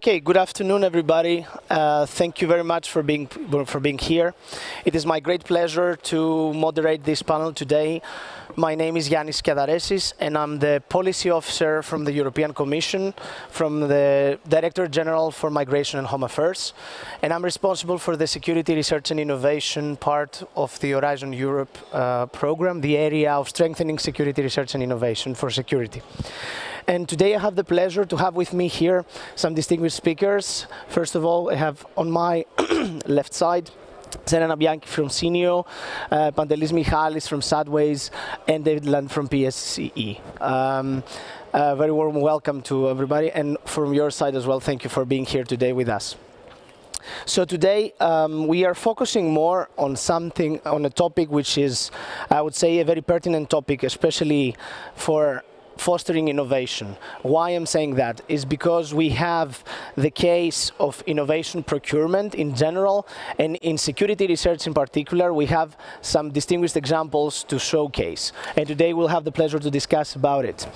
Okay, good afternoon, everybody. Thank you very much for being here. It is my great pleasure to moderate this panel today. My name is Yannis Kedaresis, and I'm the Policy Officer from the European Commission, from the Director General for Migration and Home Affairs. And I'm responsible for the Security Research and Innovation part of the Horizon Europe program, the area of strengthening security research and innovation for security. And today I have the pleasure to have with me here some distinguished speakers. First of all, I have on my left side Serena Bianchi from Sinio, Pantelis Michalis from Sadways, and David Land from PSCE. Very warm welcome to everybody, and from your side as well, thank you for being here today with us. So today we are focusing more on a topic which is, I would say, a very pertinent topic, especially for fostering innovation. Why I'm saying that is because we have the case of innovation procurement in general, and in security research in particular, we have some distinguished examples to showcase. And today we'll have the pleasure to discuss about it.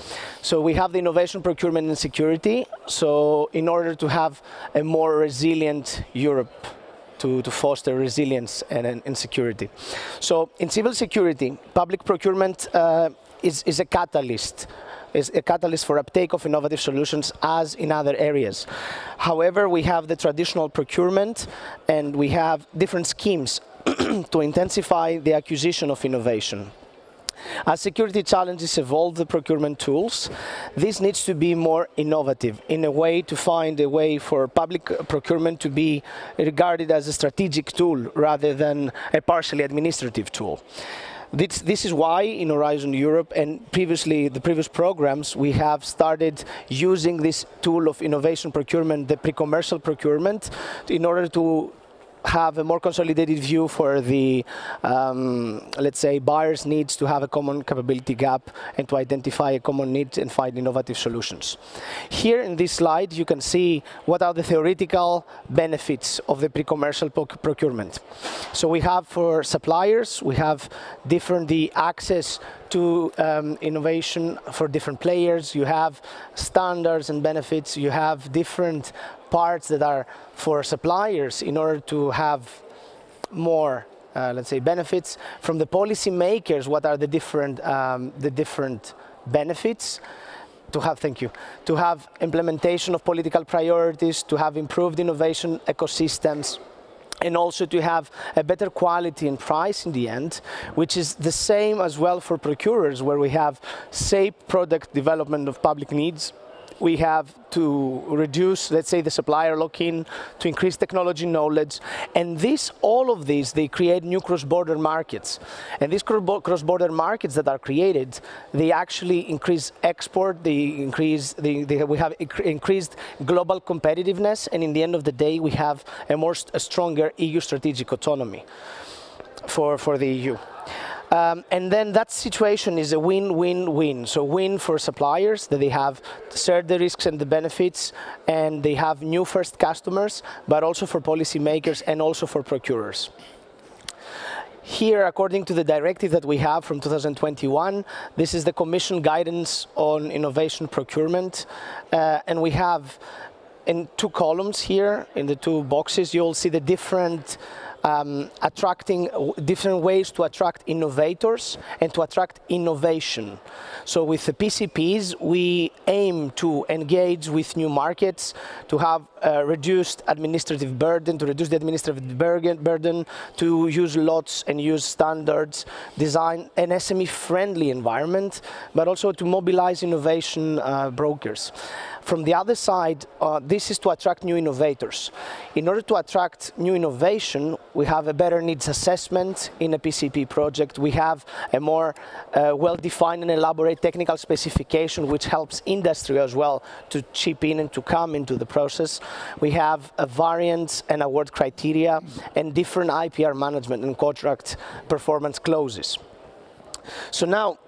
So we have the innovation procurement in security. So in order to have a more resilient Europe, to foster resilience and security. So in civil security, public procurement is a catalyst. Is a catalyst for uptake of innovative solutions as in other areas. However, we have the traditional procurement and we have different schemes to intensify the acquisition of innovation. As security challenges evolve the procurement tools, this needs to be more innovative in a way to find a way for public procurement to be regarded as a strategic tool rather than a partially administrative tool. This is why in Horizon Europe and previously the previous programs we have started using this tool of innovation procurement, the pre-commercial procurement, in order to have a more consolidated view for the, let's say, buyers' needs to have a common capability gap and to identify a common need and find innovative solutions. Here in this slide, you can see what are the theoretical benefits of the pre-commercial procurement. So we have for suppliers, we have the access to innovation for different players. You have standards and benefits. You have different parts that are for suppliers in order to have more, let's say, benefits. From the policy makers, what are the different benefits? To have implementation of political priorities, to have improved innovation ecosystems, and also to have a better quality and price in the end, which is the same as well for procurers, where we have safe product development of public needs. We have to reduce, let's say, the supplier lock-in, to increase technology knowledge. And all of these, they create new cross-border markets. And these cross-border markets that are created, they actually increase export, we have increased global competitiveness, and in the end of the day, we have a stronger EU strategic autonomy for the EU. And then that situation is a win-win-win. So win for suppliers, that they have shared the risks and the benefits, and they have new first customers, but also for policymakers and also for procurers. Here, according to the directive that we have from 2021, this is the Commission guidance on innovation procurement. And we have in two columns here, in the two boxes, you'll see the different different ways to attract innovators and to attract innovation. So with the PCPs, we aim to engage with new markets, to have reduced administrative burden, to reduce the administrative burden, to use lots and use standards, design an SME-friendly environment, but also to mobilize innovation brokers. From the other side, this is to attract new innovators. In order to attract new innovation, we have a better needs assessment in a PCP project. We have a more well-defined and elaborate technical specification, which helps industry as well to chip in and to come into the process. We have a variance and award criteria and different IPR management and contract performance clauses. So now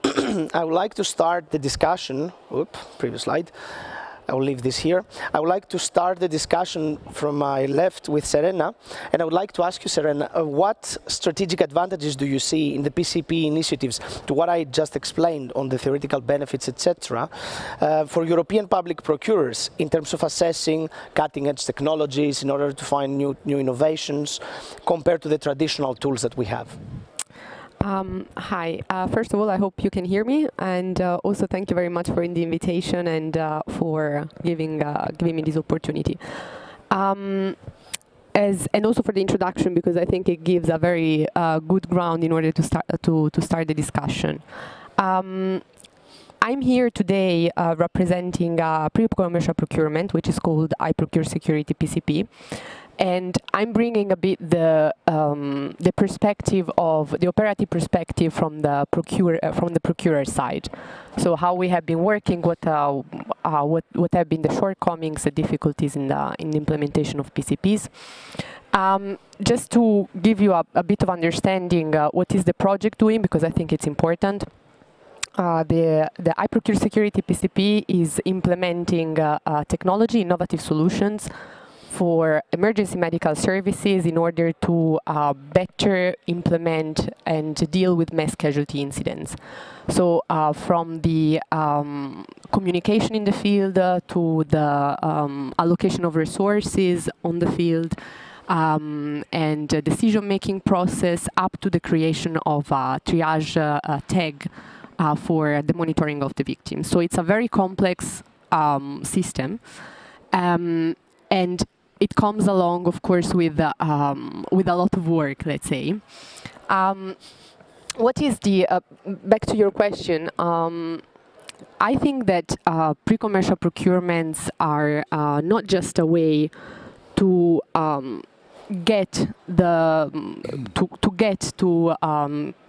I would like to start the discussion, previous slide, I will leave this here. I would like to start the discussion from my left with Serena, and I would like to ask you, Serena, what strategic advantages do you see in the PCP initiatives to what I just explained on the theoretical benefits, etc., for European public procurers in terms of assessing cutting-edge technologies in order to find new innovations compared to the traditional tools that we have? Hi. First of all, I hope you can hear me, and also thank you very much for the invitation and for giving me this opportunity. And also for the introduction, because I think it gives a very good ground in order to start the discussion. I'm here today representing pre-commercial procurement, which is called IProcure PCP. And I'm bringing a bit the perspective of the operative perspective from the procurer side. So how we have been working, what have been the shortcomings, the difficulties in the implementation of PCPs. Just to give you a bit of understanding, what is the project doing, because I think it's important. The IProcure PCP is implementing technology, innovative solutions for emergency medical services in order to better implement and deal with mass casualty incidents. So from the communication in the field to the allocation of resources on the field and decision-making process up to the creation of a triage tag for the monitoring of the victims. So it's a very complex system. And it comes along, of course, with a lot of work, let's say. What is the, back to your question, I think that pre-commercial procurements are not just a way to get to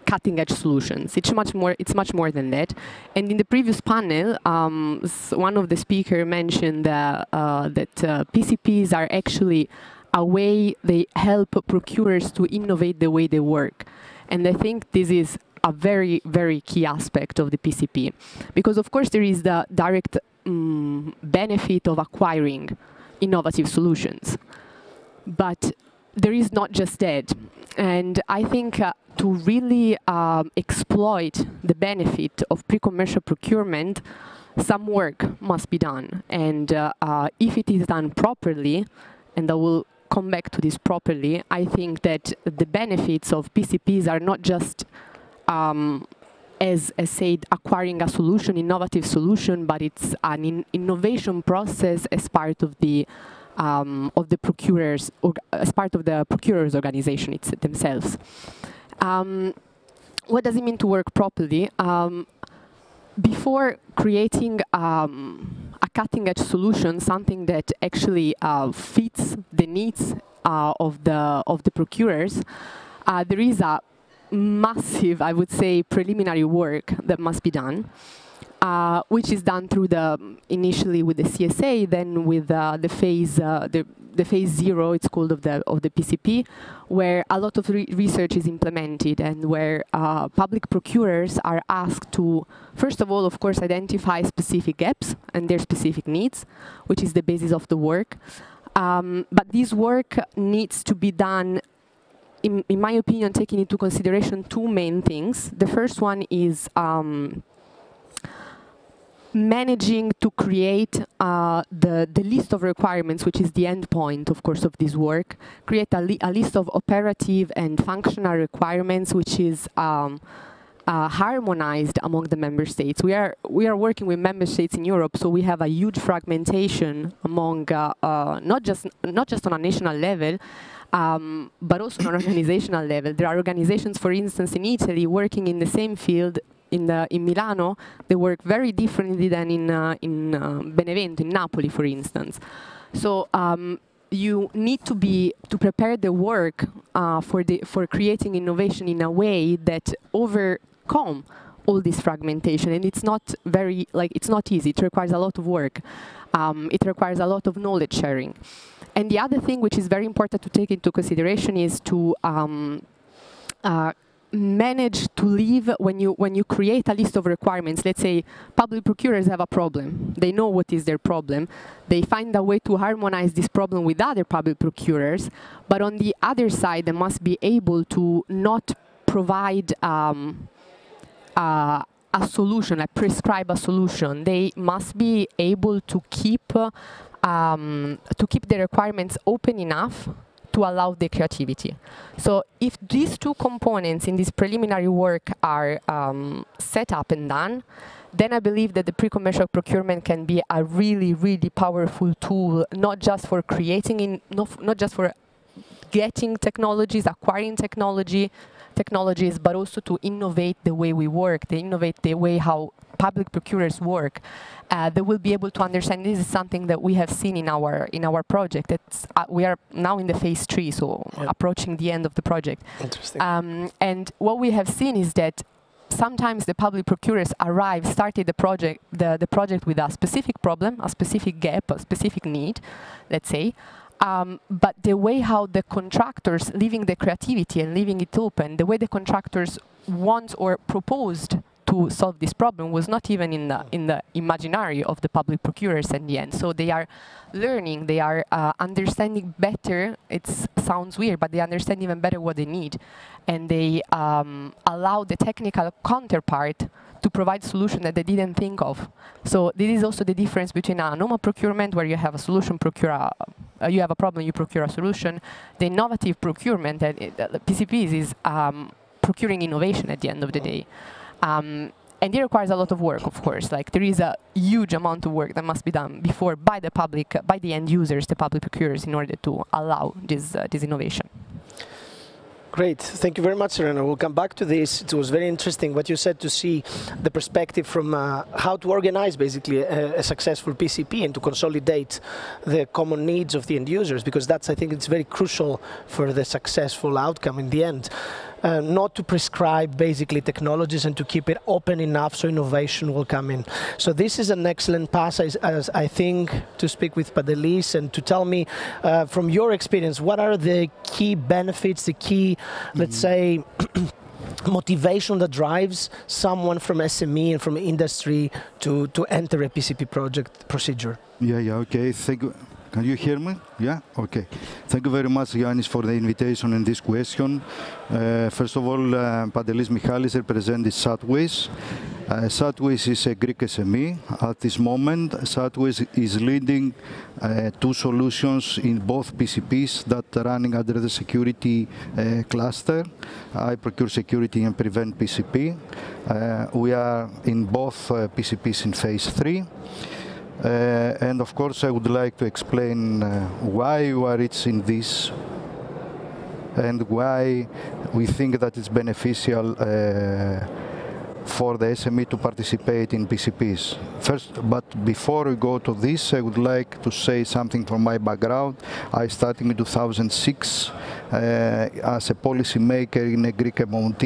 cutting-edge solutions. It's much more than that. And in the previous panel, one of the speakers mentioned that PCPs are actually a way they help procurers to innovate the way they work. And I think this is a very, very key aspect of the PCP. Because, of course, there is the direct benefit of acquiring innovative solutions. But there is not just that. And I think to really exploit the benefit of pre-commercial procurement, some work must be done. And if it is done properly, and I will come back to this properly, I think that the benefits of PCPs are not just, as said, acquiring a solution, innovative solution, but it's an innovation process as part of the procurers, as part of the procurers organization themselves. What does it mean to work properly? Before creating a cutting-edge solution, something that actually fits the needs of the procurers, there is a massive, I would say, preliminary work that must be done. Which is done through initially with the CSA, then with the phase 0, it's called, of the PCP, where a lot of research is implemented and where public procurers are asked to, first of all, of course, identify specific gaps and their specific needs, which is the basis of the work. But this work needs to be done, in my opinion, taking into consideration two main things. The first one is managing to create the list of requirements, which is the end point, of course, of this work. Create a list of operative and functional requirements, which is harmonized among the member states. We are working with member states in Europe, so we have a huge fragmentation among not just on a national level, but also on an organizational level. There are organizations, for instance, in Italy working in the same field. In Milano, they work very differently than in Benevento, in Napoli, for instance. So you need to prepare the work for creating innovation in a way that overcome all this fragmentation, and it's not it's not easy. It requires a lot of work. It requires a lot of knowledge sharing. And the other thing which is very important to take into consideration is to manage to live when you create a list of requirements. Let's say public procurers have a problem. They know what is their problem. They find a way to harmonize this problem with other public procurers. But on the other side, they must be able to not provide a solution, like prescribe a solution. They must be able to keep the requirements open enough to allow the creativity. So if these two components in this preliminary work are set up and done, then I believe that the pre-commercial procurement can be a really, really powerful tool, not just for creating, not just for getting technologies, acquiring technologies, but also to innovate the way we work, to innovate the way how public procurers work. They will be able to understand. This is something that we have seen in our project. It's, we are now in the phase 3, so approaching the end of the project. Interesting. And what we have seen is that sometimes the public procurers started the project with a specific problem, a specific gap, a specific need, let's say. But the way how the contractors, leaving the creativity and leaving it open, the way the contractors want or proposed to solve this problem was not even in the imaginary of the public procurers in the end. So they are learning, they are understanding better. It sounds weird, but they understand even better what they need. And they allow the technical counterpart to provide solution that they didn't think of. So this is also the difference between a normal procurement, where you have a solution, you have a problem, you procure a solution. The innovative procurement, PCPs, is procuring innovation at the end of the day. And it requires a lot of work, of course. Like, there is a huge amount of work that must be done before by the public, by the end users, the public procurers, in order to allow this innovation. Great, thank you very much, Serena. We'll come back to this. It was very interesting what you said, to see the perspective from how to organize basically a successful PCP and to consolidate the common needs of the end users, because that's, I think, it's very crucial for the successful outcome in the end. Not to prescribe basically technologies and to keep it open enough so innovation will come in. So this is an excellent pass, as I think, to speak with Pantelis and to tell me from your experience, what are the key benefits, the key, let's say, motivation that drives someone from SME and from industry to enter a PCP project procedure? Yeah, okay, thank you. Can you hear me? Yeah? Okay. Thank you very much, Yannis, for the invitation and this question. First of all, Pantelis Michalis represents Satways. Satways is a Greek SME. At this moment, Satways is leading 2 solutions in both PCPs that are running under the security cluster, IProcure and Prevent PCP. We are in both PCPs in phase 3. And of course, I would like to explain why we are reaching this and why we think that it's beneficial for the SME to participate in PCPs. First, but before we go to this, I would like to say something from my background. I started in 2006 as a policy maker in a Greek MOT,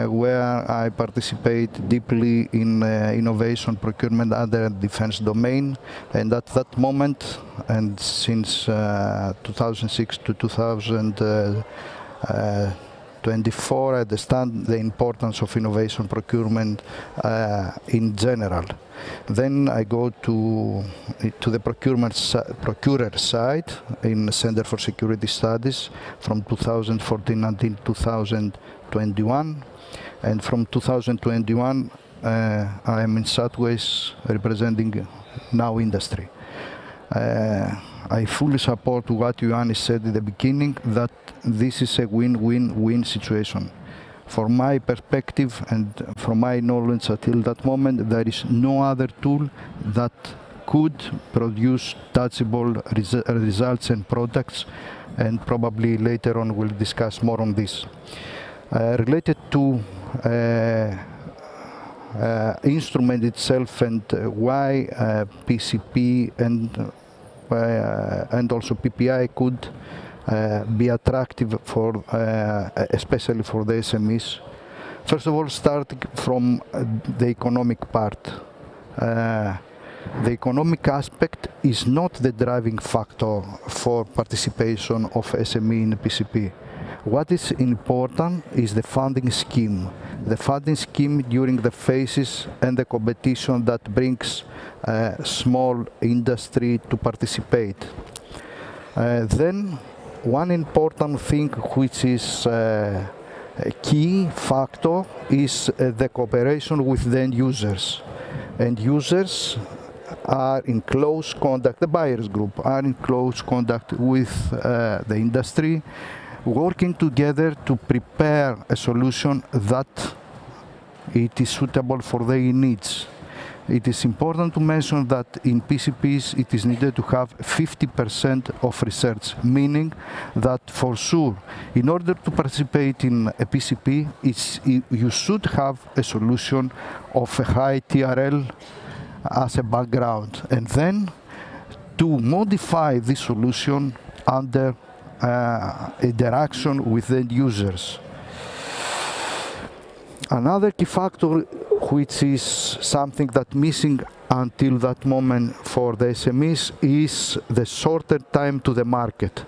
where I participate deeply in innovation procurement under defense domain. And at that moment, and since 2006 to 2024, I understand the importance of innovation procurement in general. Then I go to the procurer side in the Center for Security Studies from 2014 until 2021. And from 2021, I am in Satways representing now industry. I fully support what Ioannis said at the beginning, that this is a win-win-win situation. From my perspective and from my knowledge until that moment, there is no other tool that could produce touchable results and products, and probably later on we'll discuss more on this. Related to instrument itself and why PCP and also PPI could be attractive for, especially for the SMEs. First of all, starting from the economic part. The economic aspect is not the driving factor for participation of SME in PCP. What is important is the funding scheme. The funding scheme during the phases and the competition that brings small industry to participate. Then one important thing which is a key factor is the cooperation with the end users. End users are in close contact, the buyers group are in close contact with the industry, working together to prepare a solution that it is suitable for their needs. It is important to mention that in PCPs it is needed to have 50% of research, meaning that for sure, in order to participate in a PCP, you should have a solution of a high TRL as a background, and then to modify this solution under interaction with end users. Another key factor, which is something that missing until that moment for the SMEs, is the shorter time to the market.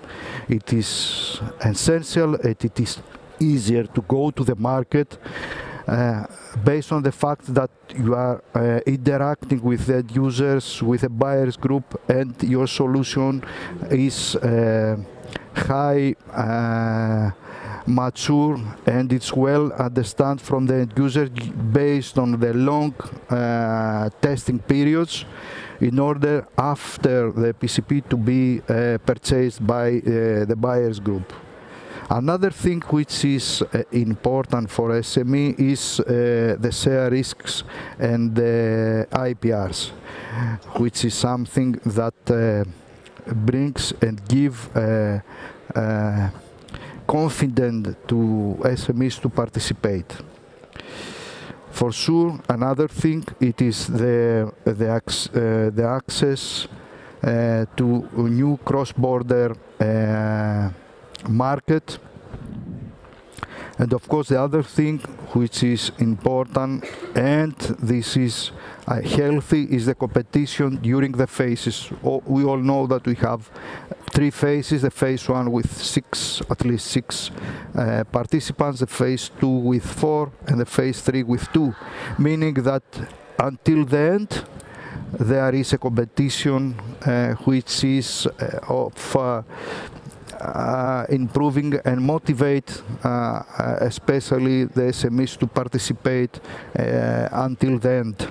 It is essential and it is easier to go to the market based on the fact that you are interacting with the users, with a buyers group, and your solution is high mature and it's well understood from the end user based on the long testing periods in order after the PCP to be purchased by the buyers group. Another thing which is important for SME is the share risks and the IPRs, which is something that brings and give confident to SMEs to participate. For sure, another thing, it is the access to a new cross-border market. And of course, the other thing which is important, and this is healthy, is the competition during the phases. We all know that we have 3 phases, the phase 1 with at least six participants, the phase 2 with 4, and the phase 3 with 2, meaning that until the end, there is a competition which is of improving and motivate especially the SMEs to participate until the end.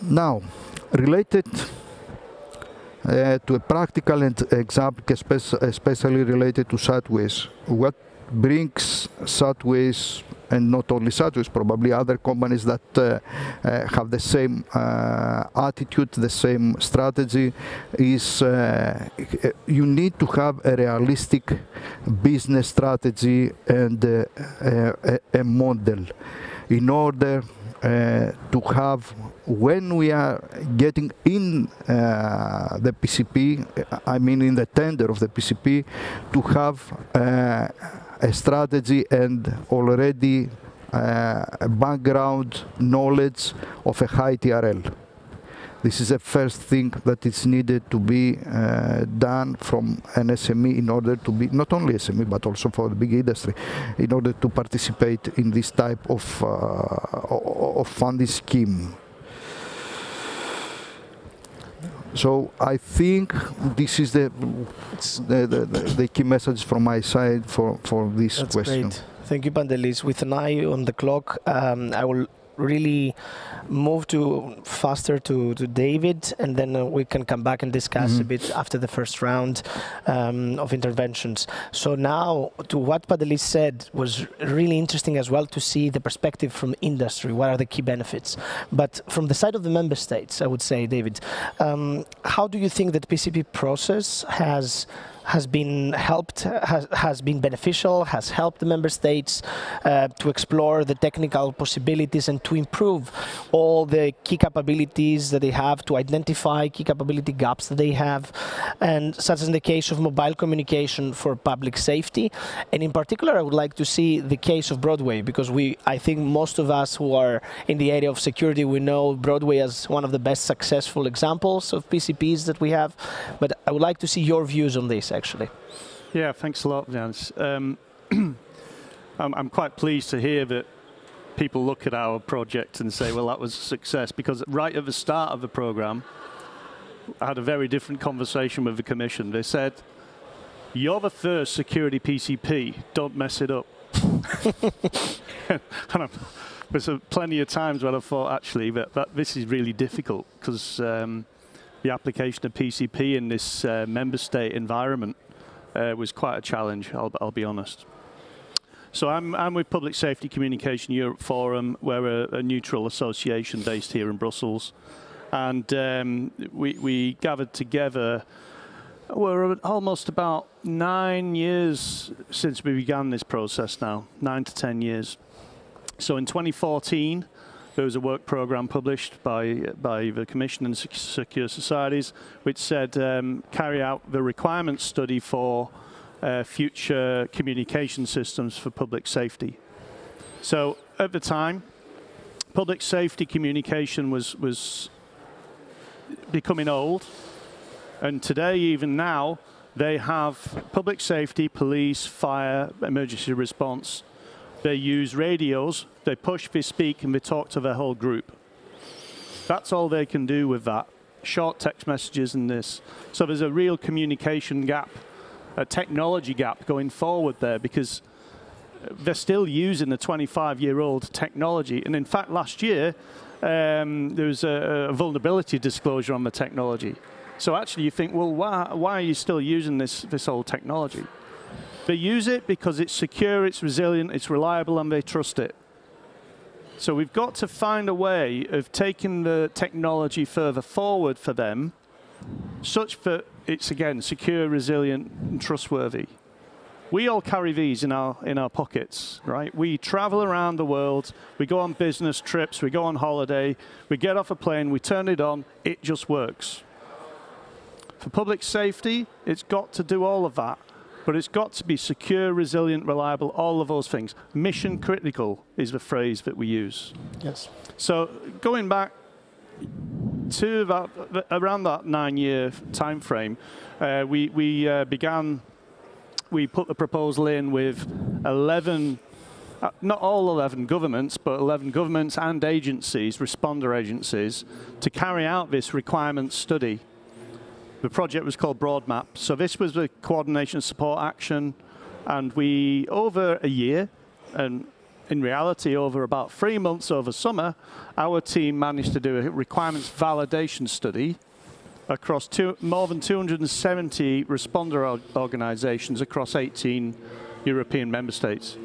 Now, related to a practical example, especially related to Sideways, what brings Sideways, and not only Sideways, probably other companies that have the same attitude, the same strategy, is you need to have a realistic business strategy and a model in order to have, when we are getting in the PCP, I mean in the tender of the PCP, to have a strategy and already a background knowledge of a high TRL. This is the first thing that is needed to be done from an SME in order to be, not only SME, but also for the big industry, in order to participate in this type of funding scheme. So I think this is the key message from my side for this That's question. Great. Thank you, Pantelis. With an eye on the clock, I will really move faster to David, and then we can come back and discuss a bit after the first round of interventions. So now, to what Pantelis said, was really interesting as well to see the perspective from industry. What are the key benefits? But from the side of the member states, I would say, David, how do you think that PCP process has been beneficial, has helped the member states to explore the technical possibilities and to improve all the key capabilities that they have, to identify key capability gaps that they have, and such as in the case of mobile communication for public safety. And in particular, I would like to see the case of Broadway, because I think most of us who are in the area of security, we know Broadway as one of the best successful examples of PCPs that we have. But I would like to see your views on this, actually. Yeah, thanks a lot, Janice. I'm quite pleased to hear that people look at our project and say, well, that was a success, because right at the start of the program, I had a very different conversation with the Commission. They said, you're the first security PCP, don't mess it up. And there's plenty of times when I thought, actually, that this is really difficult, because the application of PCP in this member state environment was quite a challenge, I'll be honest. So I'm with Public Safety Communication Europe Forum. We're a neutral association based here in Brussels. And we gathered together, we're almost about 9 years since we began this process now, 9 to 10 years. So in 2014, there was a work program published by the Commission and Secure Societies, which said carry out the requirements study for future communication systems for public safety. So at the time, public safety communication was becoming old, and today, even now, they have public safety, police, fire, emergency response. They use radios, they push, they speak, and they talk to their whole group. That's all they can do with that. Short text messages and this. So there's a real communication gap, a technology gap going forward there, because they're still using the 25-year-old technology. And in fact, last year, there was a vulnerability disclosure on the technology. So actually you think, well, why are you still using this old technology? They use it because it's secure, it's resilient, it's reliable, and they trust it. So we've got to find a way of taking the technology further forward for them, such that it's, again, secure, resilient, and trustworthy. We all carry these in our pockets, right? We travel around the world, we go on business trips, we go on holiday, we get off a plane, we turn it on, it just works. For public safety, it's got to do all of that, but it's got to be secure, resilient, reliable, all of those things. Mission critical is the phrase that we use. Yes. So going back to around that 9-year time frame, we put the proposal in with 11, not all 11 governments, but 11 governments and agencies, responder agencies, to carry out this requirements study. The project was called Broadmap. So this was the coordination support action, and we, over a year, and in reality over about 3 months over summer, our team managed to do a requirements validation study across more than 270 responder organizations across 18 European member states.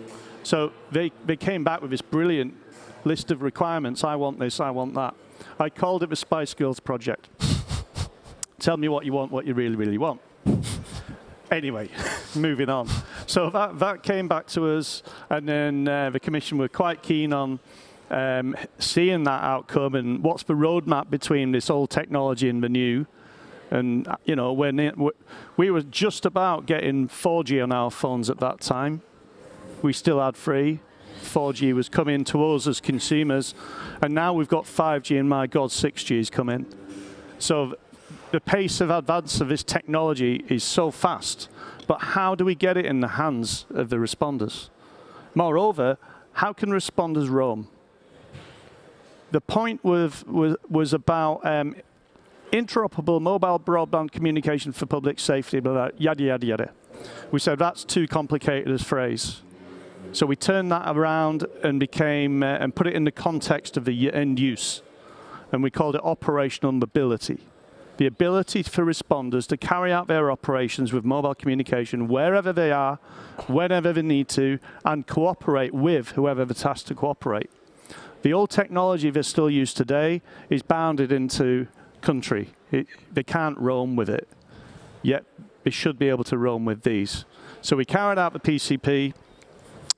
So they came back with this brilliant list of requirements. I want this, I want that. I called it the Spice Girls project. Tell me what you want, what you really, really want. Anyway, moving on. So that came back to us, and then the Commission were quite keen on seeing that outcome and what's the roadmap between this old technology and the new. And you know, we were just about getting 4G on our phones at that time. We still had 3. 4G was coming to us as consumers, and now we've got 5G, and my God, 6G is coming. So the pace of advance of this technology is so fast, but how do we get it in the hands of the responders? Moreover, how can responders roam? The point was about interoperable mobile broadband communication for public safety, but yada, yada, yada. We said that's too complicated a phrase. So we turned that around and and put it in the context of the end use. And we called it operational mobility. The ability for responders to carry out their operations with mobile communication wherever they are, whenever they need to, and cooperate with whoever they're tasked to cooperate. The old technology that's still used today is bounded into country. They can't roam with it, yet they should be able to roam with these. So we carried out the PCP.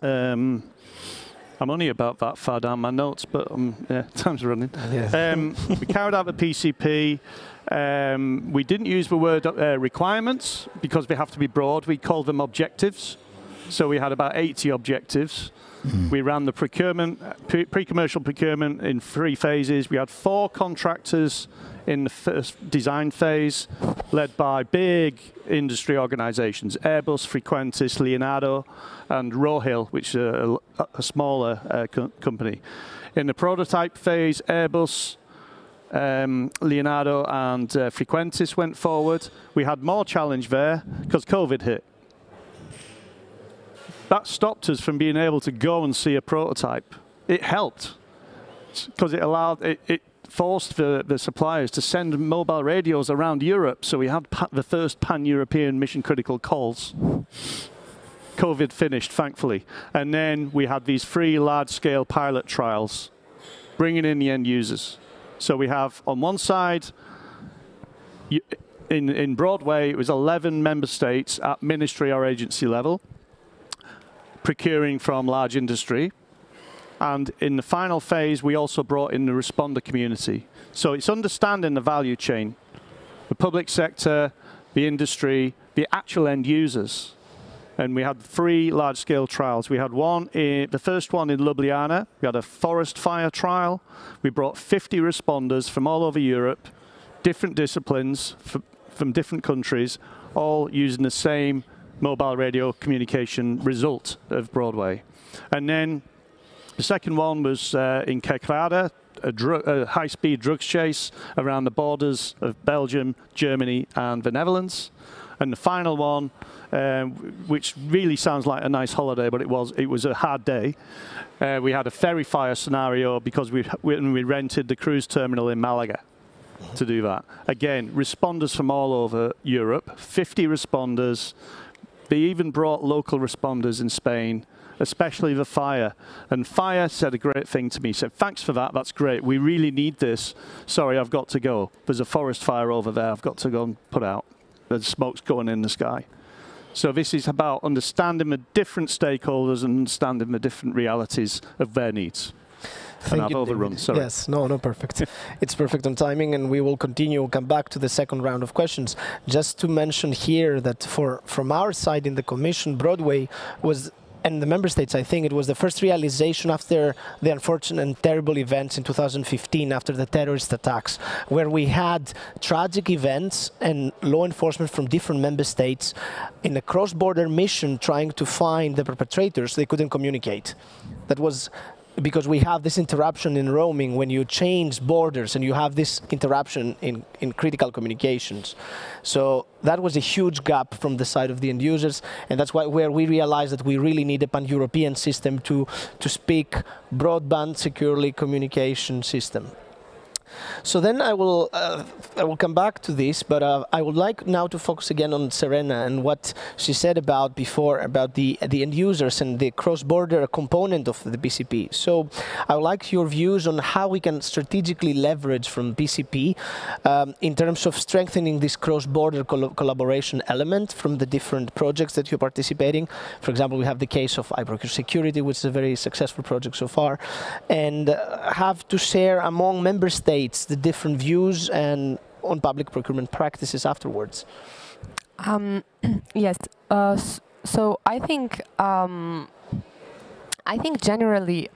I'm only about that far down my notes, but yeah, time's running. Yeah. We carried out the PCP. We didn't use the word requirements because they have to be broad. We called them objectives. So we had about 80 objectives. We ran the procurement, pre-commercial procurement in 3 phases. We had 4 contractors in the first design phase, led by big industry organizations, Airbus, Frequentis, Leonardo, and Rohill, which is a smaller company. In the prototype phase, Airbus, Leonardo, and Frequentis went forward. We had more challenge there because COVID hit. That stopped us from being able to go and see a prototype. It helped because it allowed, it forced the suppliers to send mobile radios around Europe, so we had the first pan-European mission-critical calls. COVID finished, thankfully. And then we had these 3 large-scale pilot trials, bringing in the end users. So we have, on one side, in Broadway, it was 11 member states at ministry or agency level, procuring from large industry. And in the final phase, we also brought in the responder community. So it's understanding the value chain, the public sector, the industry, the actual end users. And we had 3 large-scale trials. We had the first one in Ljubljana. We had a forest fire trial. We brought 50 responders from all over Europe, different disciplines, from different countries, all using the same mobile radio communication result of Broadway. And then the second one was in Kerkrade, a high-speed drugs chase around the borders of Belgium, Germany, and the Netherlands. And the final one, which really sounds like a nice holiday, but it was a hard day. We had a ferry fire scenario because we rented the cruise terminal in Malaga to do that. Again, responders from all over Europe, 50 responders. They even brought local responders in Spain, especially the fire. And fire said a great thing to me. He said, thanks for that, that's great. We really need this. Sorry, I've got to go. There's a forest fire over there. I've got to go and put out. The smoke's going in the sky. So this is about understanding the different stakeholders and understanding the different realities of their needs. And I've overrun, sorry. Yes, no, perfect. It's perfect on timing, and we will continue, come back to the second round of questions. Just to mention here that from our side in the Commission, Broadway was, and the member states, I think it was the first realization after the unfortunate and terrible events in 2015, after the terrorist attacks, where we had tragic events and law enforcement from different member states in a cross-border mission trying to find the perpetrators. They couldn't communicate. That was because we have this interruption in roaming when you change borders, and you have this interruption in critical communications. So that was a huge gap from the side of the end users, and that's where we realized that we really need a pan-European system to speak broadband securely communication system. So then I will come back to this, but I would like now to focus again on Serena and what she said about before about the end users and the cross-border component of the BCP. So I would like your views on how we can strategically leverage from BCP in terms of strengthening this cross-border collaboration element from the different projects that you're participating. For example, we have the case of IProcure which is a very successful project so far, and have to share among member states the different views and on public procurement practices afterwards. Yes. So I think generally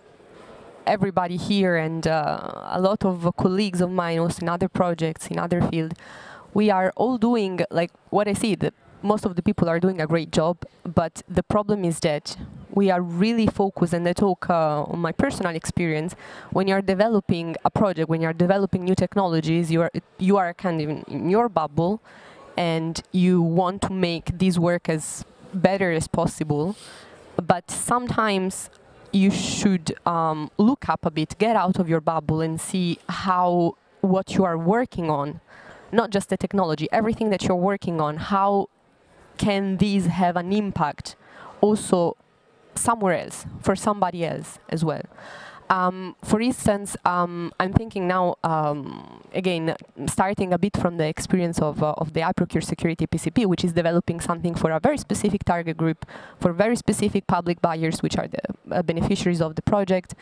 everybody here and a lot of colleagues of mine also in other projects in other fields, we are all doing like what I see. Most of the people are doing a great job, but the problem is that we are really focused, and I talk on my personal experience, when you're developing a project, when you're developing new technologies, you are kind of in your bubble, and you want to make this work as better as possible, but sometimes you should look up a bit, get out of your bubble and see how what you are working on, not just the technology, everything that you're working on, how can these have an impact also somewhere else, for somebody else as well. For instance, I'm thinking now, again, starting a bit from the experience of the IProcure Security PCP, which is developing something for a very specific target group, for very specific public buyers, which are the beneficiaries of the project,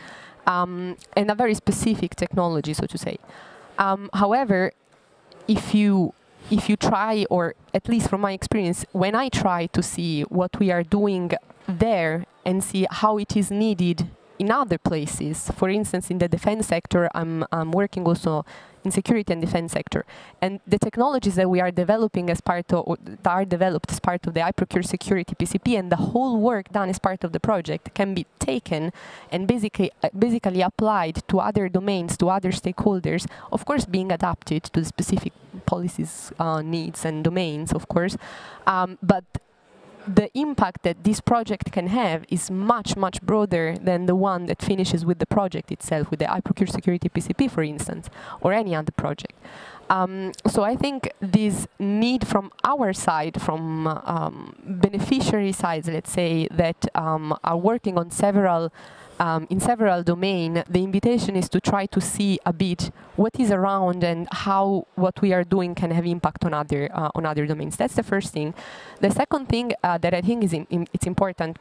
and a very specific technology, so to say. However, if you try, or at least from my experience, when I try to see what we are doing there and see how it is needed in other places. For instance, in the defense sector, I'm working also in security and defense sector. And the technologies that we are developing as part of, that are developed as part of the IProcure PCP, and the whole work done as part of the project can be taken and basically applied to other domains, to other stakeholders, of course being adapted to the specific policies, needs and domains, of course. But the impact that this project can have is much, much broader than the one that finishes with the project itself, with the IProcure PCP, for instance, or any other project. So I think this need from our side, from beneficiary sides, let's say, that are working on several in several domains, the invitation is to try to see a bit what is around and how what we are doing can have impact on other domains. That's the first thing. The second thing that I think is it's important.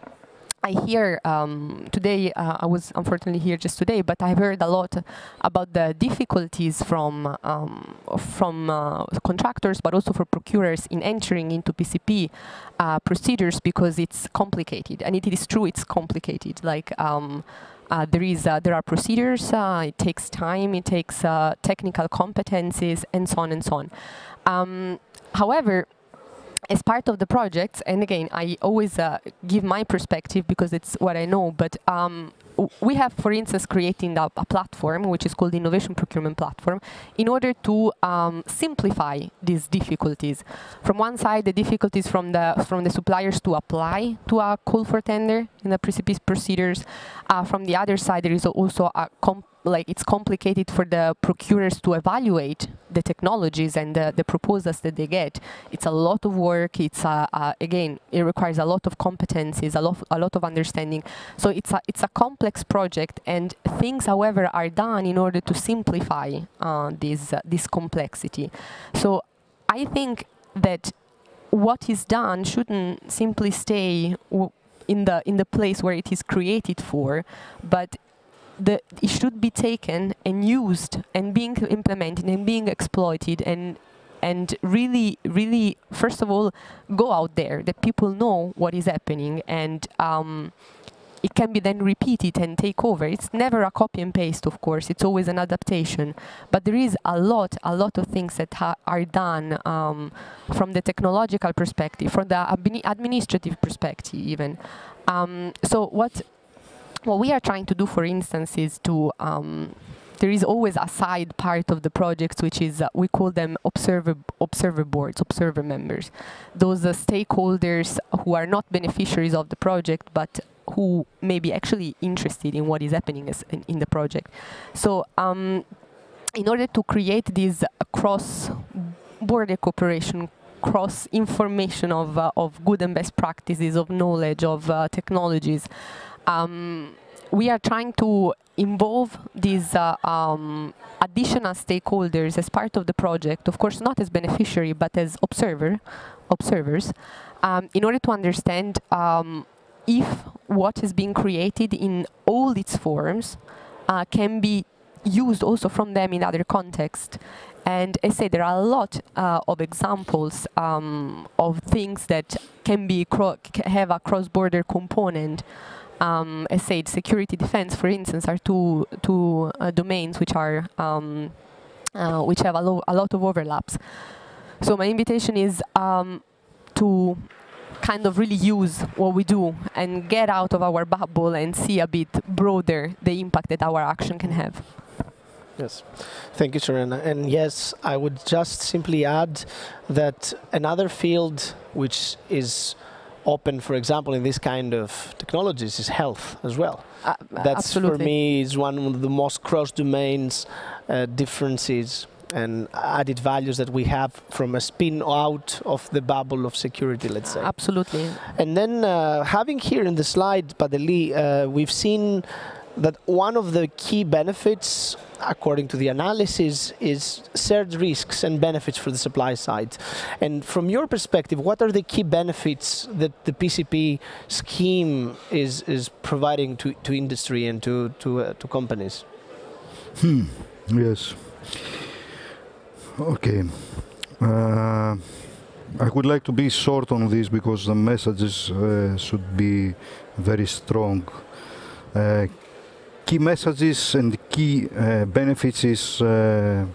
I hear today, I was unfortunately here just today, but I've heard a lot about the difficulties from contractors, but also for procurers in entering into PCP procedures because it's complicated. And it is true, it's complicated. Like there are procedures, it takes time, it takes technical competencies, and so on and so on. However, as part of the projects, and again, I always give my perspective because it's what I know, but we have, for instance, creating a platform, which is called the Innovation Procurement Platform, in order to simplify these difficulties. From one side, the difficulties from the suppliers to apply to a call for tender in the PCP procedures. From the other side, there is also a it's complicated for the procurers to evaluate the technologies and the proposals that they get. It's a lot of work. It's again, it requires a lot of competencies, a lot of understanding. So it's a complex project, and things, however, are done in order to simplify this complexity. So I think that what is done shouldn't simply stay in the place where it is created for, but it should be taken and used and being implemented and being exploited and really, first of all, go out there, that people know what is happening, and it can be then repeated and take over. It's never a copy and paste, of course. It's always an adaptation. But there is a lot of things that are done from the technological perspective, from the administrative perspective even. So what we are trying to do, for instance, is to there is always a side part of the projects, which is we call them observer boards, observer members. Those stakeholders who are not beneficiaries of the project, but who may be actually interested in what is happening in the project. So in order to create this cross-border cooperation, cross-information of good and best practices, of knowledge, of technologies, we are trying to involve these additional stakeholders as part of the project, of course not as beneficiary but as observers, in order to understand if what is being created in all its forms can be used also from them in other contexts. And I say there are a lot of examples of things that can have a cross-border component. I said security defense, for instance, are two domains which are which have a lot of overlaps. So my invitation is to kind of really use what we do and get out of our bubble and see a bit broader the impact that our action can have. Yes, thank you, Serena. And yes, I would just simply add that another field which is open, for example, in this kind of technologies is health as well. That's Absolutely. For me is one of the most cross-domains differences and added values that we have from a spin out of the bubble of security, let's say. Absolutely. And then having here in the slide, Padeli, we've seen that one of the key benefits, according to the analysis, is shared risks and benefits for the supply side. And from your perspective, what are the key benefits that the PCP scheme is providing to industry and to companies? Yes. Okay. I would like to be short on this because the messages should be very strong. Key messages and key benefits is the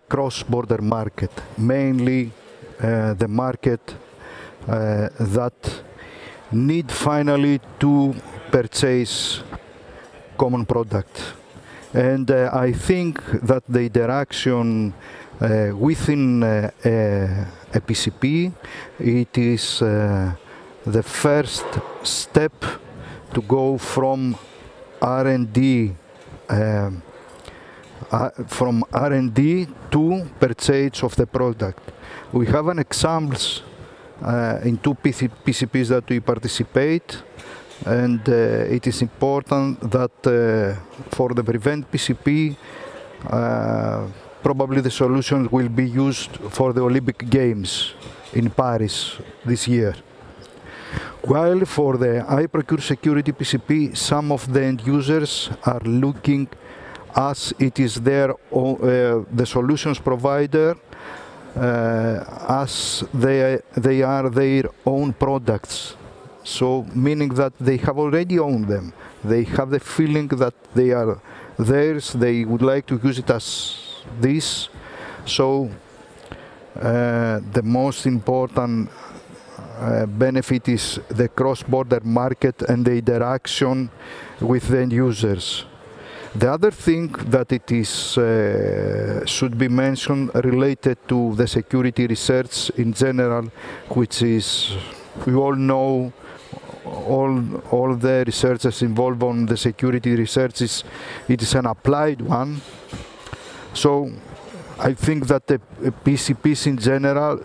cross-border market, mainly the market that need finally to purchase common product. And I think that the interaction within a PCP, it is the first step to go from R&D to purchase of the product. We have an examples in two PCPs that we participate, and it is important that for the prevent PCP, probably the solution will be used for the Olympic Games in Paris this year. While for the IProcure PCP, some of the end users are looking as it is their the solutions provider as they are their own products. So meaning that they have already owned them. They have the feeling that they are theirs. They would like to use it as this. So the most important benefit is the cross-border market and the interaction with the end users. The other thing that it is should be mentioned related to the security research in general, which is, we all know, all the researchers involved on the security research it is an applied one. So I think that the PCPs in general,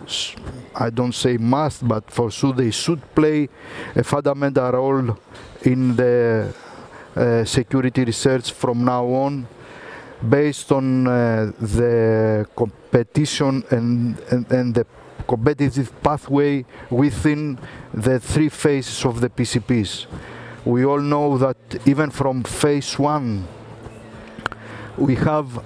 I don't say must, but for sure they should play a fundamental role in the security research from now on, based on the competition and the competitive pathway within the three phases of the PCPs. We all know that even from phase 1, we have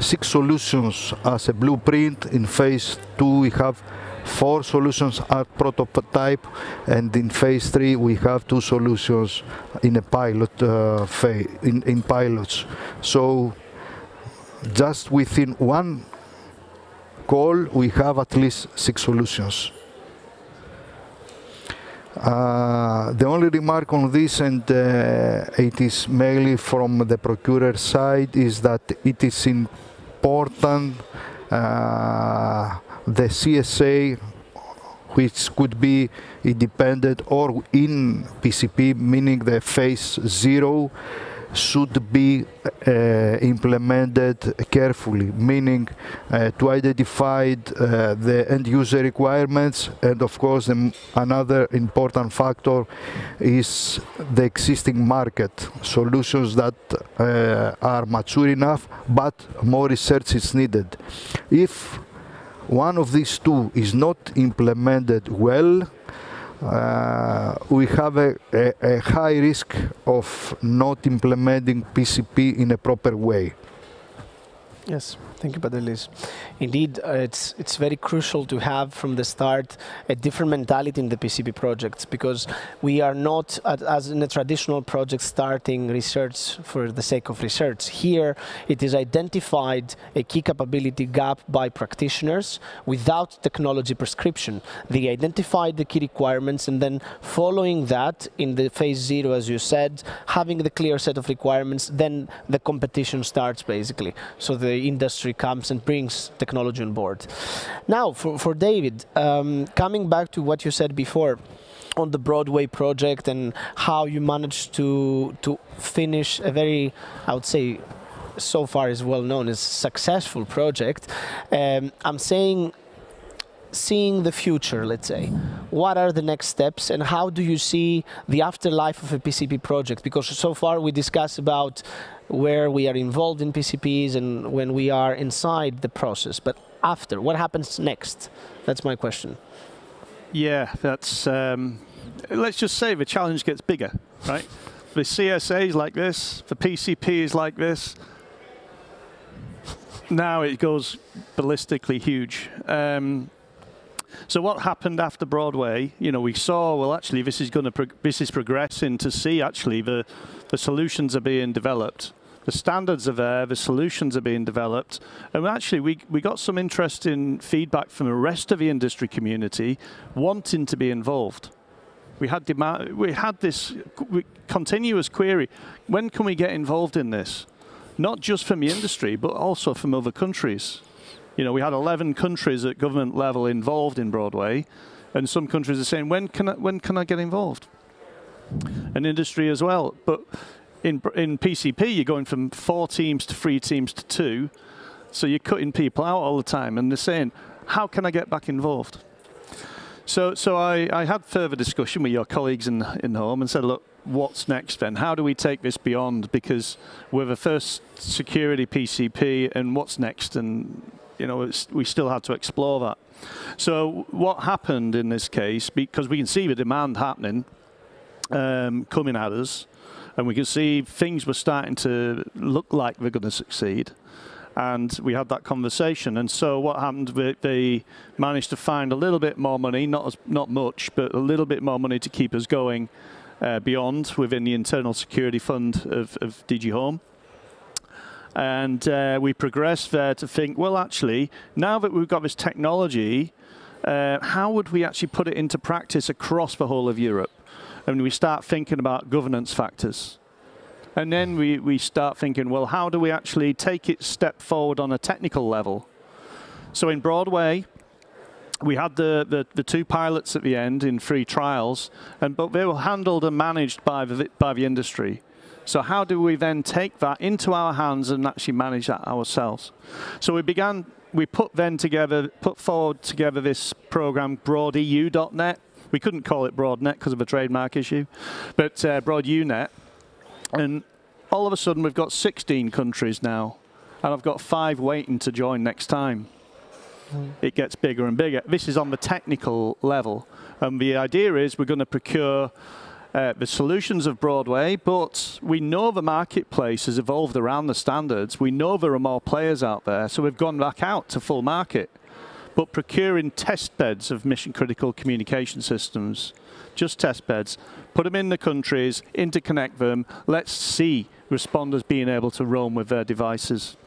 6 solutions as a blueprint. In phase 2, we have 4 solutions as prototype, and in phase 3, we have 2 solutions in a pilot phase, in pilots. So just within one call, we have at least 6 solutions. The only remark on this, and it is mainly from the procurer side, is that it is important the CSA, which could be independent or in PCP, meaning the phase 0, should be implemented carefully, meaning to identify the end user requirements, and of course another important factor is the existing market, solutions that are mature enough, but more research is needed. If one of these two is not implemented well, we have a high risk of not implementing PCP in a proper way. Yes, thank you, Pantelis. Indeed, it's very crucial to have from the start a different mentality in the PCP projects, because we are not, as in a traditional project, starting research for the sake of research. Here, it is identified a key capability gap by practitioners without technology prescription. They identified the key requirements, and then following that in the phase 0, as you said, having the clear set of requirements, then the competition starts basically. So the industry comes and brings technology on board. Now, for David, coming back to what you said before on the Broadway project and how you managed to finish a very, I would say, so far is well known as successful project. I'm saying, seeing the future, let's say, what are the next steps and how do you see the afterlife of a PCP project? Because so far we discussed about where we are involved in PCPs and when we are inside the process, but after, what happens next? That's my question. Yeah, that's, let's just say the challenge gets bigger, right? The CSA is like this, the PCP is like this. Now it goes ballistically huge. So what happened after Broadway? You know, we saw, well, actually, this is progressing to see, actually, the solutions are being developed. The standards are there, the solutions are being developed. And actually, we got some interesting feedback from the rest of the industry community wanting to be involved. We had this continuous query, when can we get involved in this? Not just from the industry, but also from other countries. You know, we had 11 countries at government level involved in Broadway, and some countries are saying, when can I get involved? And industry as well. But in PCP, you're going from 4 teams to 3 teams to 2, so you're cutting people out all the time, and they're saying, how can I get back involved? So I had further discussion with your colleagues in home and said, look, what's next then? How do we take this beyond? Because we're the first security PCP, and what's next? And you know, we still had to explore that. So what happened in this case, because we can see the demand happening, coming at us, and we can see things were starting to look like they're going to succeed. And we had that conversation. And so what happened, they managed to find a little bit more money, not much, but a little bit more money to keep us going beyond within the internal security fund of DG Home. And we progressed there to think, well, actually, now that we've got this technology, how would we actually put it into practice across the whole of Europe? And we start thinking about governance factors. And then we start thinking, well, how do we actually take it step forward on a technical level? So in Broadway, we had the 2 pilots at the end in 3 trials, but they were handled and managed by the industry. So how do we then take that into our hands and actually manage that ourselves? So we put forward together this program, BroadEU.net. We couldn't call it BroadNet because of a trademark issue, but BroadEU.net. And all of a sudden, we've got 16 countries now, and I've got 5 waiting to join next time. It gets bigger and bigger. This is on the technical level. And the idea is we're going to procure the solutions of Broadway, but we know the marketplace has evolved around the standards. We know there are more players out there, so we've gone back out to full market. But procuring test beds of mission-critical communication systems, just test beds, put them in the countries, interconnect them, let's see responders being able to roam with their devices.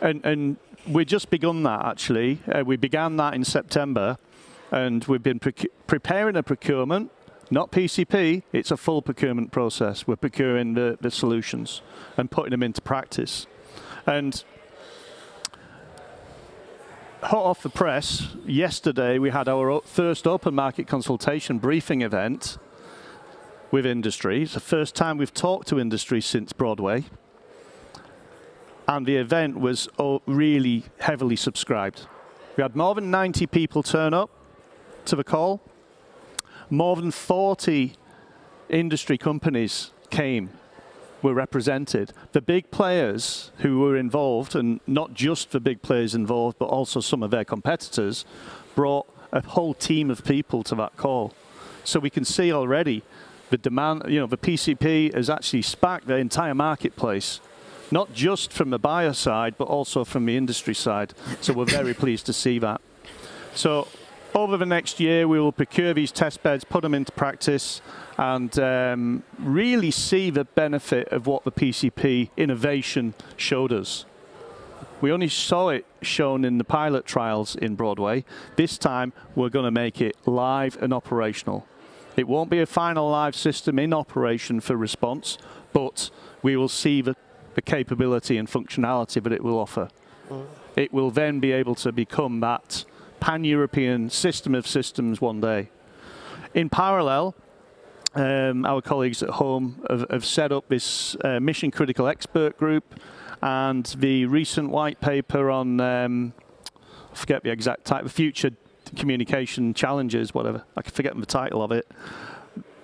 And we've just begun that, actually. We began that in September, and we've been preparing a procurement, not PCP, it's a full procurement process. We're procuring the solutions and putting them into practice. And hot off the press, yesterday we had our first open market consultation briefing event with industry. It's the first time we've talked to industry since Broadway. And the event was really heavily subscribed. We had more than 90 people turn up to the call. More than 40 industry companies were represented. The big players who were involved, and not just the big players involved, but also some of their competitors, brought a whole team of people to that call. So we can see already the demand, you know, the PCP has actually sparked the entire marketplace, not just from the buyer side, but also from the industry side. So we're very pleased to see that. So over the next year, we will procure these test beds, put them into practice, and really see the benefit of what the PCP innovation showed us. We only saw it shown in the pilot trials in Broadway. This time, we're going to make it live and operational. It won't be a final live system in operation for response, but we will see the capability and functionality that it will offer. It will then be able to become that pan-European system of systems one day. In parallel, our colleagues at home have set up this mission-critical expert group, and the recent white paper on, I forget the exact title, future communication challenges, whatever, I can forget the title of it,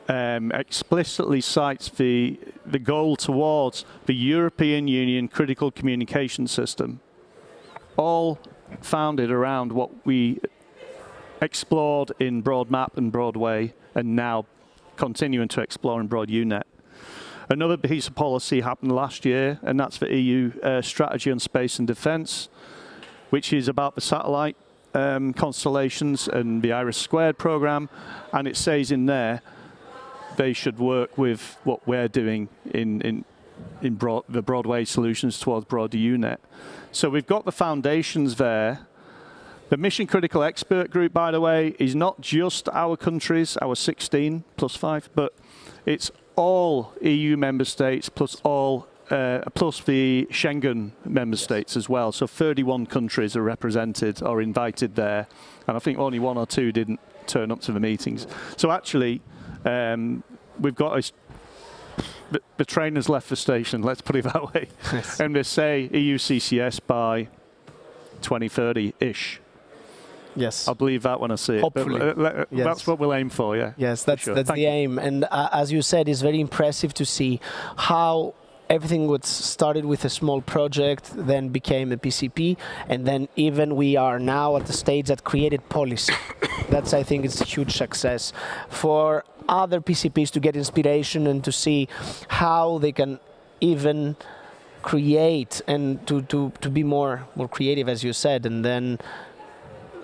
explicitly cites the goal towards the European Union critical communication system, all founded around what we explored in Broadmap and Broadway, and now continuing to explore in BroadEU.net. Another piece of policy happened last year, and that's the EU strategy on space and defence, which is about the satellite constellations and the IRIS² program, and it says in there they should work with what we're doing in the Broadway solutions towards broader UNet. So we've got the foundations there. The mission critical expert group, by the way, is not just our countries, our 16 plus 5, but it's all EU member states plus all plus the Schengen member states as well. So 31 countries are represented or invited there, and I think only 1 or 2 didn't turn up to the meetings. So actually, we've got the train has left the station, let's put it that way. Yes. And they say EU CCS by 2030-ish. Yes. I'll believe that when I see it. Hopefully. Yes. That's what we'll aim for, yeah. Yes, that's the aim. And as you said, it's very impressive to see how everything was started with a small project, then became a PCP, and then even we are now at the stage that created policy. That's, I think, it's a huge success for other PCPs to get inspiration and to see how they can even create and to be more creative, as you said, and then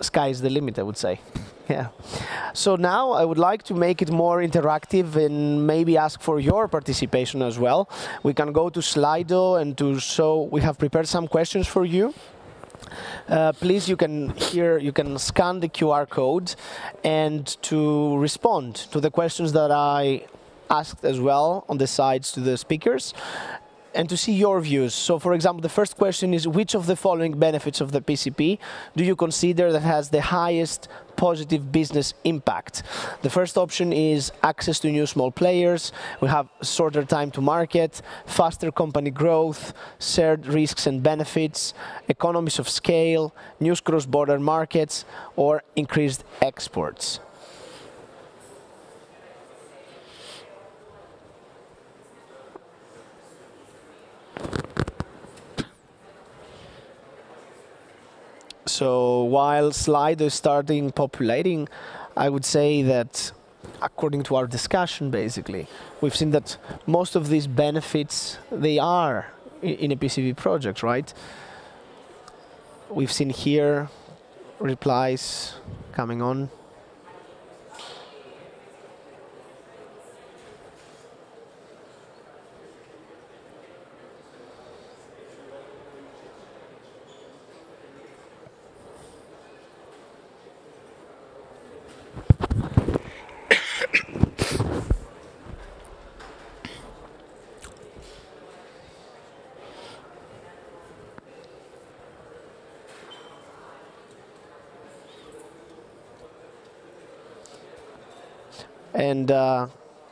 sky's the limit, I would say. Yeah. So now I would like to make it more interactive and maybe ask for your participation as well. We can go to Slido and to show we have prepared some questions for you. Please, you can scan the QR code and to respond to the questions that I asked as well on the sides to the speakers, and to see your views. So, for example, the first question is, which of the following benefits of the PCP do you consider that has the highest positive business impact? The first option is access to new small players. We have shorter time to market, faster company growth, shared risks and benefits, economies of scale, new cross-border markets, or increased exports. So while Slido is starting populating, I would say that according to our discussion, basically, we've seen that most of these benefits, they are in a PCP project, right? We've seen here replies coming on. And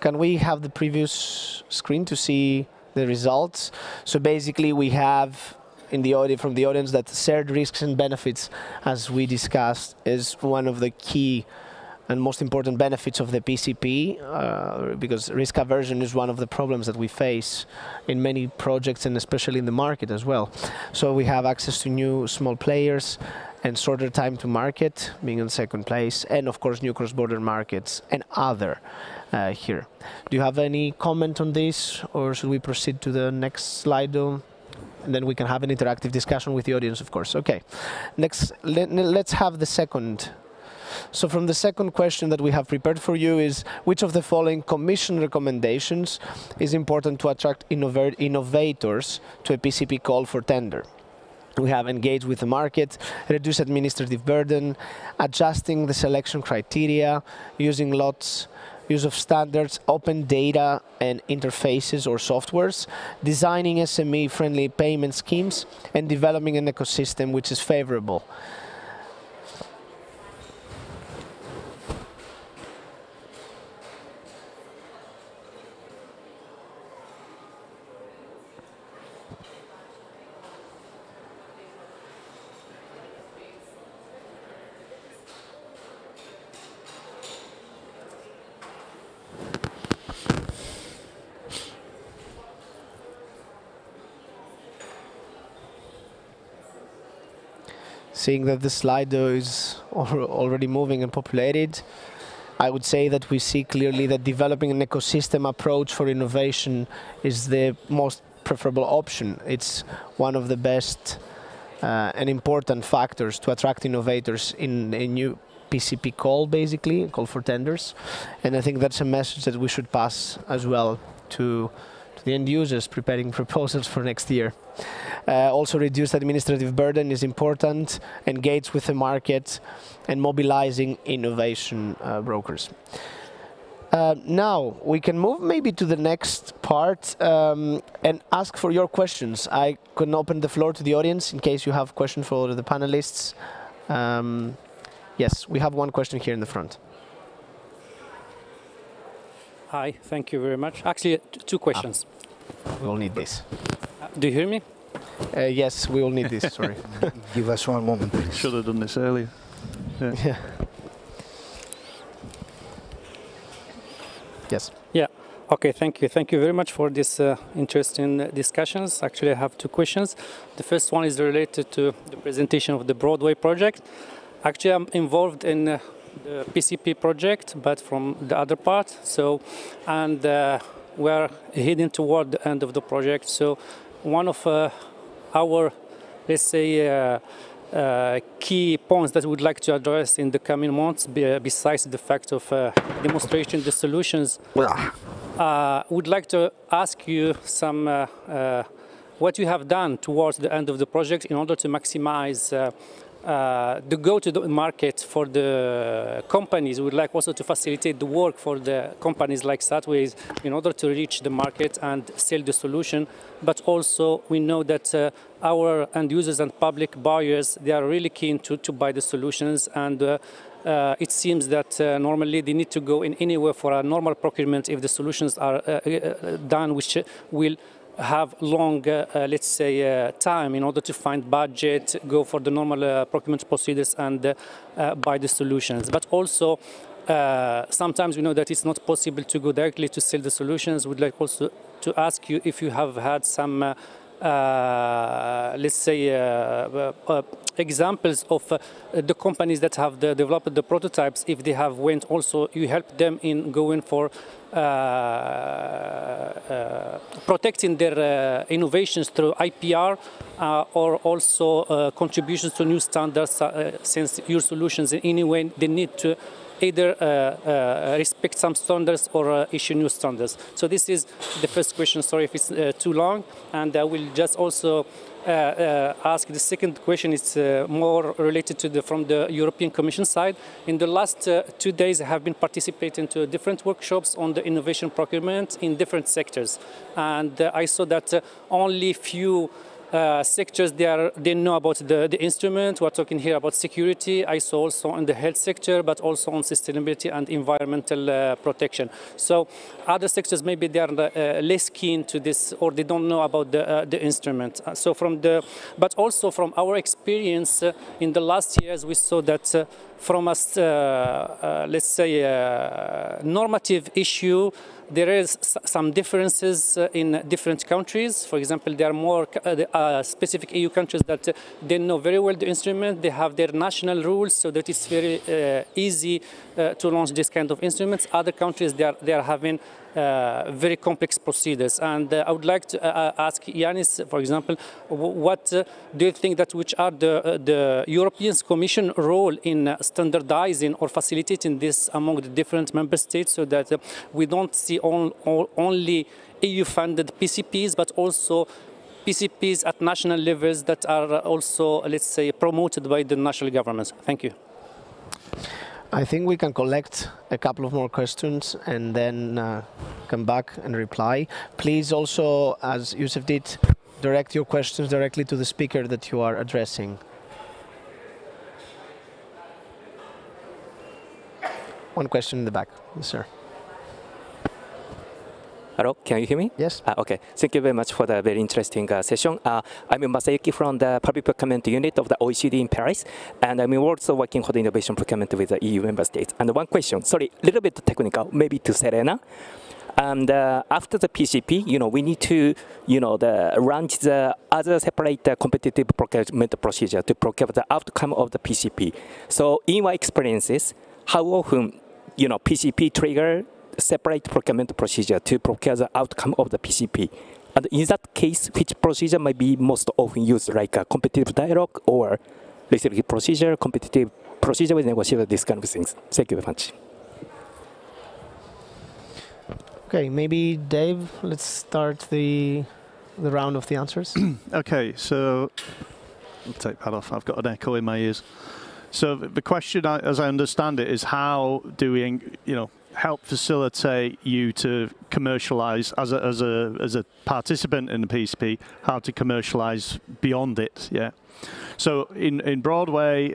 can we have the previous screen to see the results? So basically, we have in the audio from the audience that shared risks and benefits, as we discussed, is one of the key and most important benefits of the PCP, because risk aversion is one of the problems that we face in many projects and especially in the market as well. So we have access to new small players and shorter time to market, being in second place, and of course new cross-border markets and other here. Do you have any comment on this, or should we proceed to the next slide? And then we can have an interactive discussion with the audience, of course. Okay, next, let's have the second. So from the second question that we have prepared for you is, which of the following Commission recommendations is important to attract innovators to a PCP call for tender? We have engaged with the market, reduce administrative burden, adjusting the selection criteria, using lots, use of standards, open data and interfaces or softwares, designing SME-friendly payment schemes, and developing an ecosystem which is favorable. Seeing that the Slido is already moving and populated, I would say that we see clearly that developing an ecosystem approach for innovation is the most preferable option. It's one of the best and important factors to attract innovators in a new PCP call, basically, call for tenders. And I think that's a message that we should pass as well to the end users preparing proposals for next year. Also, reduced administrative burden is important, engage with the market, and mobilizing innovation brokers. Now, we can move maybe to the next part and ask for your questions. I can open the floor to the audience in case you have questions for the panelists. Yes, we have one question here in the front. Hi, thank you very much. Actually, two questions. We will need this. Do you hear me? Yes, we will need this, sorry. Give us one moment, please. Should have done this earlier. Yeah. Yes. Yeah. Okay, thank you. Thank you very much for this interesting discussions. Actually, I have two questions. The first one is related to the presentation of the Broadway project. Actually, I'm involved in the PCP project, but from the other part. So, and we're heading toward the end of the project. So, one of our, let's say, key points that we'd like to address in the coming months, besides the fact of demonstrating the solutions, would like to ask you some what you have done towards the end of the project in order to maximize the go-to-market for the companies. We would like also to facilitate the work for the companies like Satways in order to reach the market and sell the solution. But also we know that our end users and public buyers, they are really keen to buy the solutions, and it seems that normally they need to go in anywhere for a normal procurement if the solutions are done, which will have long, let's say, time in order to find budget, go for the normal procurement procedures and buy the solutions. But also, sometimes we know that it's not possible to go directly to sell the solutions. We'd like also to ask you if you have had some, let's say, examples of the companies that have developed the prototypes, if they have went also, you help them in going for protecting their innovations through IPR or also contributions to new standards, since your solutions in any way they need to either respect some standards or issue new standards. So this is the first question. Sorry if it's too long, and I will just also ask the second question. It's more related to from the European Commission side. In the last 2 days, I have been participating to different workshops on the innovation procurement in different sectors, and I saw that only few sectors they know about the instrument. We're talking here about security. I saw also in the health sector, but also on sustainability and environmental protection. So other sectors maybe they are less keen to this, or they don't know about the instrument. So but also from our experience in the last years, we saw that from a let's say normative issue, there is some differences in different countries. For example, there are more specific EU countries that they know very well the instrument. They have their national rules, so that it's very easy to launch this kind of instruments. Other countries, they are having very complex procedures. And I would like to ask Yanis, for example, what do you think that which are the European Commission role in standardizing or facilitating this among the different member states, so that we don't see only EU-funded PCPs, but also PCPs at national levels that are also, let's say, promoted by the national governments? Thank you. I think we can collect a couple of more questions and then come back and reply. Please also, as Yusuf did, direct your questions directly to the speaker that you are addressing. One question in the back, yes, sir. Hello, can you hear me? Yes. Okay, thank you very much for the very interesting session. I'm Masayuki from the Public Procurement Unit of the OECD in Paris, and I'm also working for the innovation procurement with the EU member states. And one question, sorry, a little bit technical, maybe to Serena. And after the PCP, we need to, run the other separate competitive procurement procedure to procure the outcome of the PCP. So in your experiences, how often, PCP trigger separate procurement procedure to procure the outcome of the PCP? And in that case, which procedure might be most often used, like a competitive dialogue or restrictive procedure, competitive procedure with negotiable, these kind of things? Thank you very much. Okay, maybe Dave, let's start the round of the answers. Okay, so I'll take that off. I've got an echo in my ears. So the question, as I understand it, is how do we, help facilitate you to commercialize as a participant in the PCP, how to commercialize beyond it? Yeah. So in Broadway,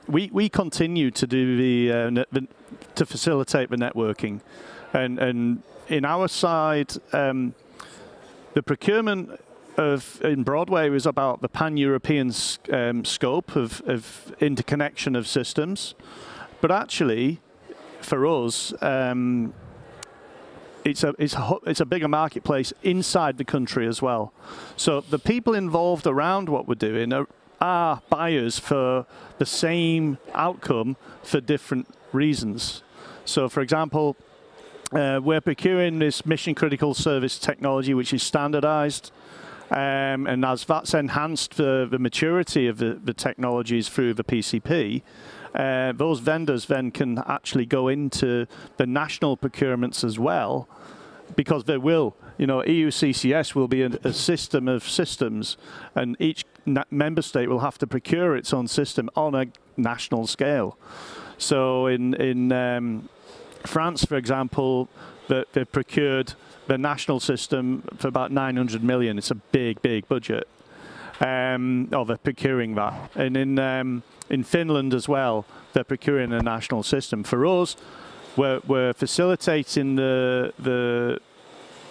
we continue to do to facilitate the networking, and in our side, the procurement in Broadway was about the pan-European scope of interconnection of systems, but actually, for us, it's a bigger marketplace inside the country as well. So the people involved around what we're doing are buyers for the same outcome for different reasons. So, for example, we're procuring this mission-critical service technology, which is standardized. And as that's enhanced the maturity of the technologies through the PCP, those vendors then can actually go into the national procurements as well, because they will, EU CCS will be a system of systems, and each member state will have to procure its own system on a national scale. So in France, for example, they've procured the national system for about 900 million. It's a big, big budget. They're procuring that. And in Finland as well, they're procuring a national system. For us, we're facilitating the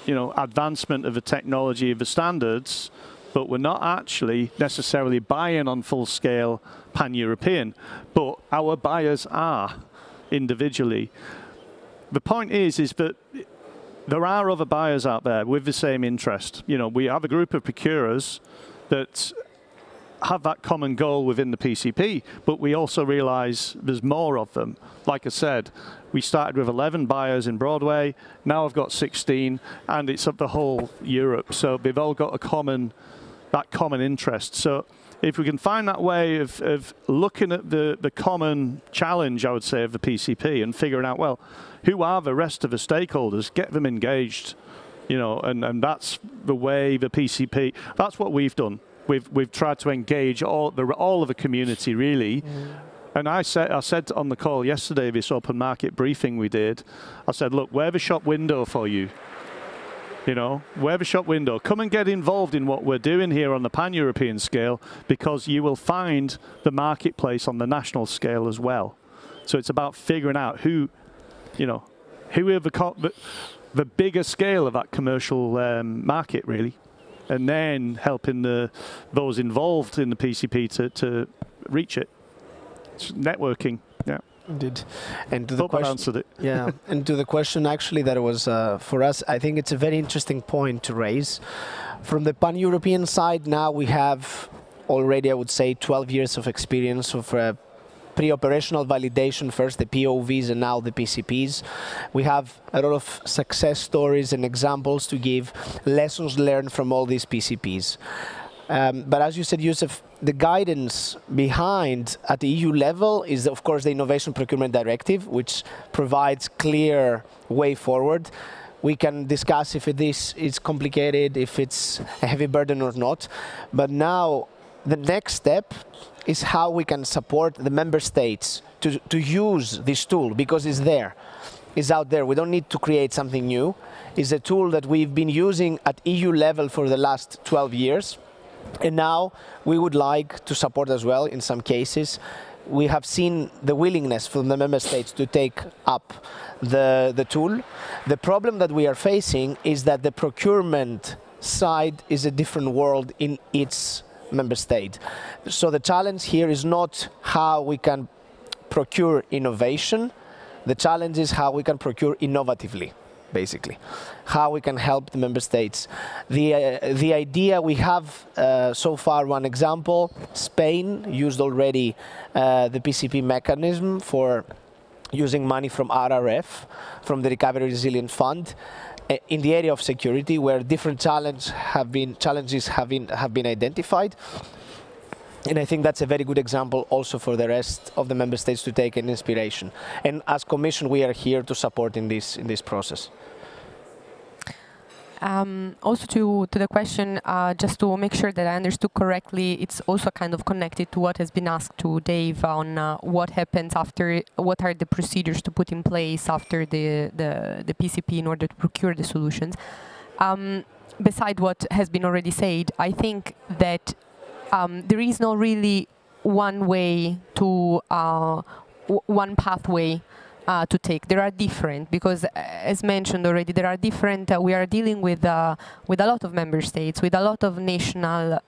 advancement of the technology of the standards, but we're not actually necessarily buying on full scale pan-European. But our buyers are individually. The point is that there are other buyers out there with the same interest. We have a group of procurers that have that common goal within the PCP, but we also realize there's more of them. Like I said, we started with 11 buyers in Broadway, now I've got 16, and it's up the whole Europe. So they've all got that common interest. So if we can find that way of looking at the common challenge, I would say, of the PCP and figuring out, well, who are the rest of the stakeholders, get them engaged, and that's the way the PCP, that's what we've done. We've tried to engage all of the community, really. And I said on the call yesterday, this open market briefing we did, I said, look, we're the shop window for you. We're the shop window. Come and get involved in what we're doing here on the pan-European scale, because you will find the marketplace on the national scale as well. So it's about figuring out who are the bigger scale of that commercial market, really, and then helping those involved in the PCP to reach it. It's networking, yeah. Indeed. And to the question, I answered it. Yeah, and to the question actually that was for us, I think it's a very interesting point to raise. From the pan-European side, now we have already, I would say, 12 years of experience of pre-operational validation, first the POVs and now the PCPs. We have a lot of success stories and examples to give, lessons learned from all these PCPs. But as you said, Yusuf, the guidance behind at the EU level is, of course, the Innovation Procurement Directive, which provides clear way forward. We can discuss if this is complicated, if it's a heavy burden or not. But now the next step is how we can support the member states to use this tool, because it's there. It's out there. We don't need to create something new. It's a tool that we've been using at EU level for the last 12 years. And now we would like to support as well in some cases. We have seen the willingness from the member states to take up the tool. The problem that we are facing is that the procurement side is a different world in its member state. So the challenge here is not how we can procure innovation. The challenge is how we can procure innovatively, basically. How we can help the member states. The idea we have so far, one example, Spain used already the PCP mechanism for using money from RRF, from the Recovery Resilient Fund. in the area of security, where different challenges have been identified. And I think that's a very good example also for the rest of the member states to take an inspiration. And as Commission, we are here to support in this process. Also to the question, just to make sure that I understood correctly, it's also kind of connected to what has been asked to Dave on what happens after, what are the procedures to put in place after the PCP in order to procure the solutions. Beside what has been already said, I think that there is no really one way to, one pathway to take. There are different, because as mentioned already, there are different, we are dealing with a lot of member states, with a lot of national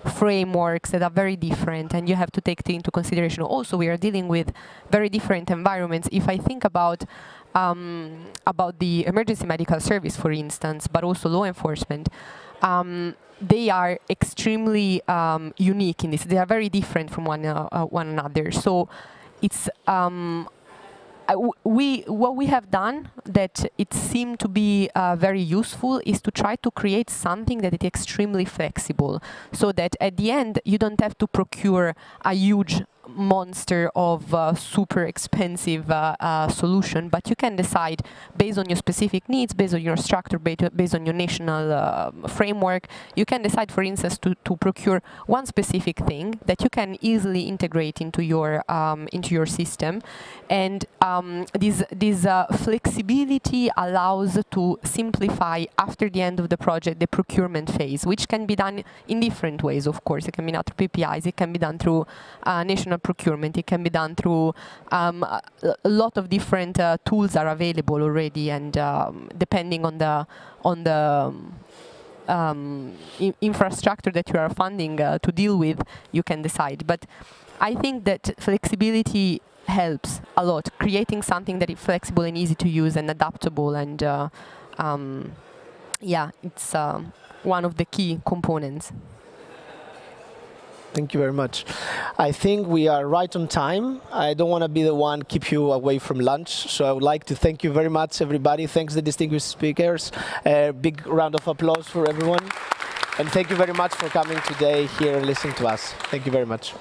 frameworks that are very different, and you have to take into consideration also we are dealing with very different environments. If I think about the emergency medical service, for instance, but also law enforcement, they are extremely unique in this. They are very different from one another. So it's what we have done that it seemed to be very useful is to try to create something that is extremely flexible, so that at the end you don't have to procure a huge monster of super expensive solution, but you can decide based on your specific needs, based on your structure, based on your national framework. You can decide, for instance, to procure one specific thing that you can easily integrate into your system, and this flexibility allows to simplify after the end of the project the procurement phase, which can be done in different ways. Of course, it can be done through PPIs, it can be done through national procurement, it can be done through a lot of different tools are available already, and depending on the infrastructure that you are funding to deal with, you can decide. But I think that flexibility helps a lot, creating something that is flexible and easy to use and adaptable, and yeah, it's one of the key components. Thank you very much. I think we are right on time. I don't want to be the one keep you away from lunch, so I would like to thank you very much, everybody. Thanks the distinguished speakers. Big round of applause for everyone. And thank you very much for coming today here and listening to us. Thank you very much.